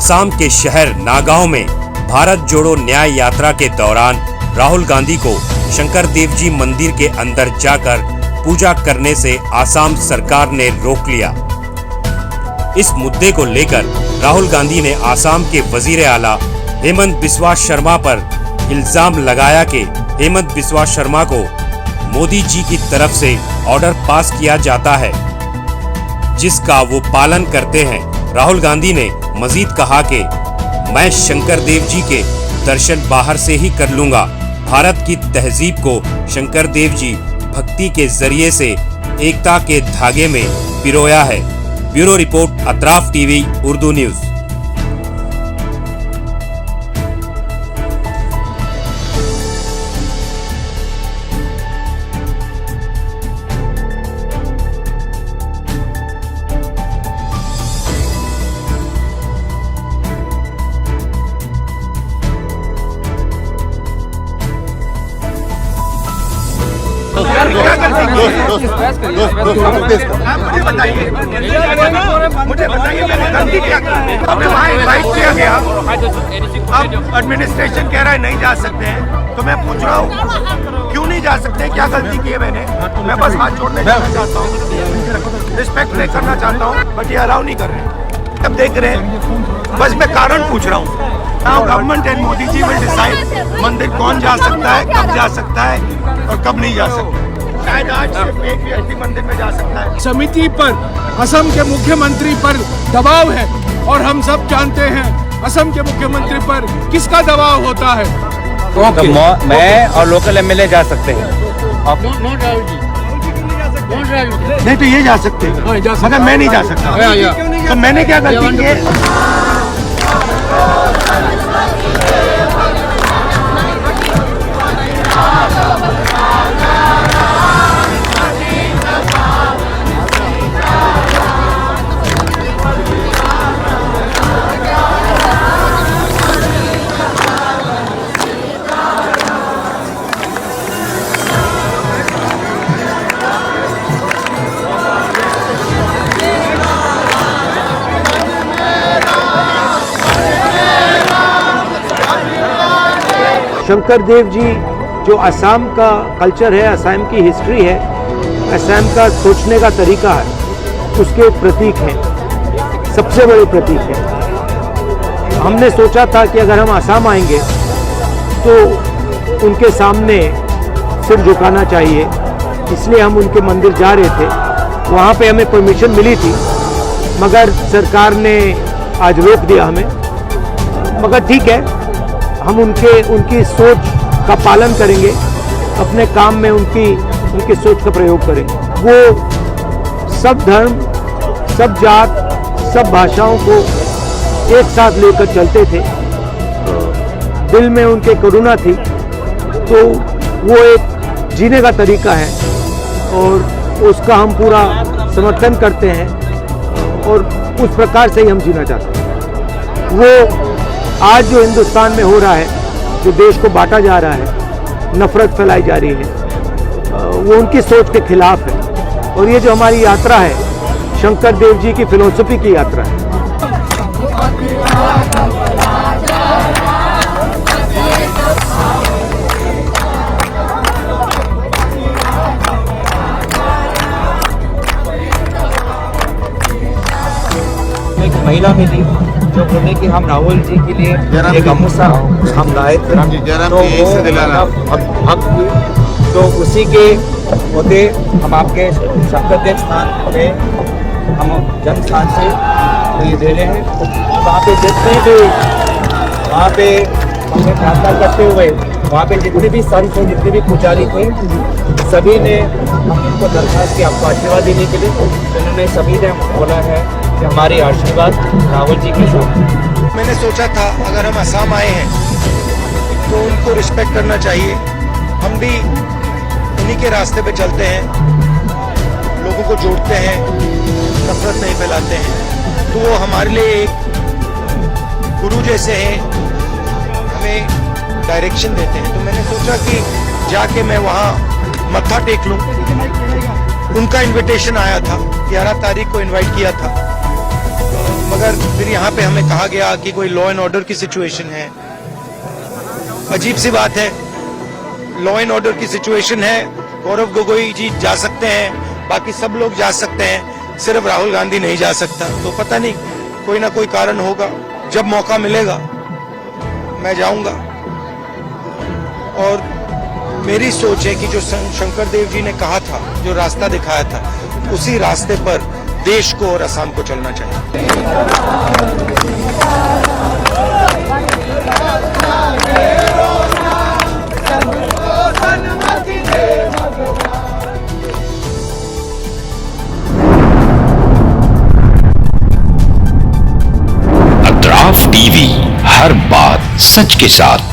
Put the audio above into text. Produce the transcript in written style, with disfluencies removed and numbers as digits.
आसाम के शहर नागांव में भारत जोड़ो न्याय यात्रा के दौरान राहुल गांधी को शंकर देव जी मंदिर के अंदर जाकर पूजा करने से आसाम सरकार ने रोक लिया। इस मुद्दे को लेकर राहुल गांधी ने आसाम के वजीर आला हेमंत बिस्वा शर्मा पर इल्जाम लगाया कि हेमंत बिस्वा शर्मा को मोदी जी की तरफ से ऑर्डर पास किया जाता है जिसका वो पालन करते हैं। राहुल गांधी ने मजीद कहा कि मैं शंकर देव जी के दर्शन बाहर से ही कर लूंगा। भारत की तहजीब को शंकर देव जी भक्ति के जरिए से एकता के धागे में पिरोया है। Bureau report, Atraf TV Urdu news. मुझे बताइए मैंने गलती क्या की? हमें वहाँ इनवाइट किया गया, अब एडमिनिस्ट्रेशन कह रहा है नहीं जा सकते हैं, तो मैं पूछ रहा हूँ क्यों नहीं जा सकते? क्या गलती की है मैंने? मैं बस हाथ जोड़ने जाना चाहता हूँ, रिस्पेक्ट नहीं करना चाहता हूँ, बट ये अलाउ नहीं कर रहे। अब देख रहे हैं, बस मैं कारण पूछ रहा हूँ। Now government and Modi ji will decide मंदिर कौन जा सकता है, कब जा सकता है और कब नहीं जा सकता। शायद आज सिर्फ एक व्यक्ति मंदिर में जा सकता है। समिति पर असम के मुख्यमंत्री पर दबाव है और हम सब जानते हैं असम के मुख्यमंत्री पर किसका दबाव होता है। तो मैं और लोकल एमएलए जा सकते हैं। नहीं तो ये जा सकते हैं, मगर मैं नहीं जा सकता। तो मैंने क्या गलती की है? शंकर देव जी जो असम का कल्चर है, असम की हिस्ट्री है, असम का सोचने का तरीका है, उसके प्रतीक हैं, सबसे बड़े प्रतीक हैं। हमने सोचा था कि अगर हम असम आएंगे तो उनके सामने सिर झुकाना चाहिए, इसलिए हम उनके मंदिर जा रहे थे। वहाँ पे हमें परमिशन मिली थी मगर सरकार ने आज रोक दिया हमें। मगर ठीक है, हम उनकी सोच का पालन करेंगे, अपने काम में उनकी सोच का प्रयोग करेंगे। वो सब धर्म, सब जात, सब भाषाओं को एक साथ लेकर चलते थे। दिल में उनके करुणा थी, तो वो एक जीने का तरीका है और उसका हम पूरा समर्थन करते हैं और उस प्रकार से ही हम जीना चाहते हैं। वो आज जो हिंदुस्तान में हो रहा है, जो देश को बांटा जा रहा है, नफरत फैलाई जा रही है, वो उनकी सोच के खिलाफ है। और ये जो हमारी यात्रा है, शंकर देव जी की फिलॉसफी की यात्रा है। एक महिला मिली जो बोले कि हम राहुल जी के लिए एक गामूसा हम लाए थे, तो वो भक्त थी। तो उसी के होते हम आपके शंकर देव स्थान पे, हम जन्म स्थान से ये दे रहे हैं। वहाँ पे जितने भी वहाँ पे हमने प्रार्थना करते हुए वहाँ पे जितने भी संत थे, जितने भी पुजारी थे, सभी ने हम इनको दरखास्त की आपको आशीर्वाद देने के लिए, उन्होंने सभी ने बोला है कि हमारी आशीर्वाद राहुल जी के साथ। मैंने सोचा था अगर हम असम आए हैं तो उनको रिस्पेक्ट करना चाहिए। हम भी उन्हीं के रास्ते पे चलते हैं, लोगों को जोड़ते हैं, नफरत नहीं फैलाते हैं। तो वो हमारे लिए एक गुरु जैसे हैं, हमें डायरेक्शन देते हैं। तो मैंने सोचा कि जाके मैं वहाँ मत्था टेक लूँ। उनका इनविटेशन आया था, 11 तारीख को इनवाइट किया था। मगर फिर यहाँ पे हमें कहा गया कि कोई लॉ एंड ऑर्डर की सिचुएशन है। अजीब सी बात है, लॉ एंड ऑर्डर की सिचुएशन है, गौरव गोगोई जी जा सकते हैं, बाकी सब लोग जा सकते हैं, सिर्फ राहुल गांधी नहीं जा सकता। तो पता नहीं, कोई ना कोई कारण होगा, जब मौका मिलेगा मैं जाऊंगा। और मेरी सोच है कि जो शंकर देव जी ने कहा था, जो रास्ता दिखाया था, उसी रास्ते पर देश को और असम को चलना चाहिए। अतराफ टीवी, हर बात सच के साथ।